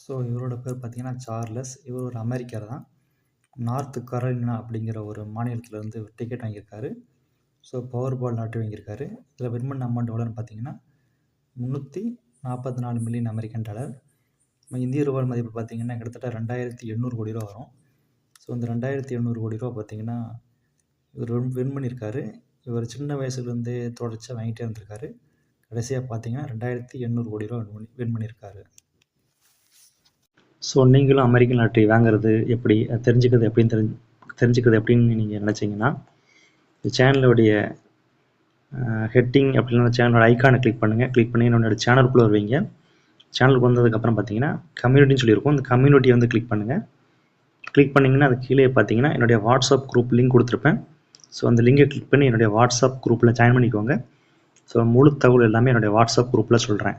So இவரோட பேர் பார்த்தீங்கன்னா சார்லஸ். இவர் ஒரு அமெரிக்கர் தான். நார்த் கரோலினா அப்படிங்கிற ஒரு மாநிலத்திலேருந்து டிக்கெட் வாங்கியிருக்காரு. ஸோ பவர் பால் லாட்டரி வாங்கியிருக்காரு. இதில் வின் பண்ண அமௌண்ட் எவ்வளோன்னு பார்த்தீங்கன்னா $344 மில்லியன் அமெரிக்கன் டாலர். நம்ம இந்திய ரூபாய் மதிப்பு பார்த்தீங்கன்னா கிட்டத்தட்ட 2800 கோடி ரூபா வரும். ஸோ இந்த 2800 கோடி ரூபா பார்த்தீங்கன்னா இவர் வின் பண்ணியிருக்காரு. இவர் சின்ன வயசுலேருந்தே தொடர்ச்சியாக வாங்கிட்டே இருந்திருக்காரு. கடைசியாக பார்த்தீங்கன்னா 2800 கோடி ரூபா வின் பண்ணியிருக்காரு. ஸோ நீங்களும் அமெரிக்கன் லாட்டரி வாங்குறது எப்படி, தெரிஞ்சுக்கிறது எப்படின்னு நீங்கள் நினச்சிங்கன்னா இந்த சேனலோடைய ஹெட்டிங் அப்படின்னா சேனலோட ஐக்கானை கிளிக் பண்ணுங்கள். கிளிக் பண்ணி என்னோட சேனலுக்குள்ளே வருவீங்க. சேனலுக்கு வந்ததுக்கப்புறம் பார்த்தீங்கன்னா கம்யூனிட்டின்னு சொல்லியிருக்கோம். இந்த கம்யூனிட்டியை வந்து கிளிக் பண்ணுங்கள். கிளிக் பண்ணிங்கன்னா அது கீழே பார்த்தீங்கன்னா என்னுடைய வாட்ஸ்அப் குரூப் லிங்க் கொடுத்துருப்பேன். ஸோ அந்த லிங்கை கிளிக் பண்ணி என்னுடைய வாட்ஸ்அப் குரூப்பில் ஜாயின் பண்ணிக்கோங்க. ஸோ முழு தகவல் எல்லாமே என்னுடைய வாட்ஸ்அப் குரூப்பில் சொல்கிறேன்.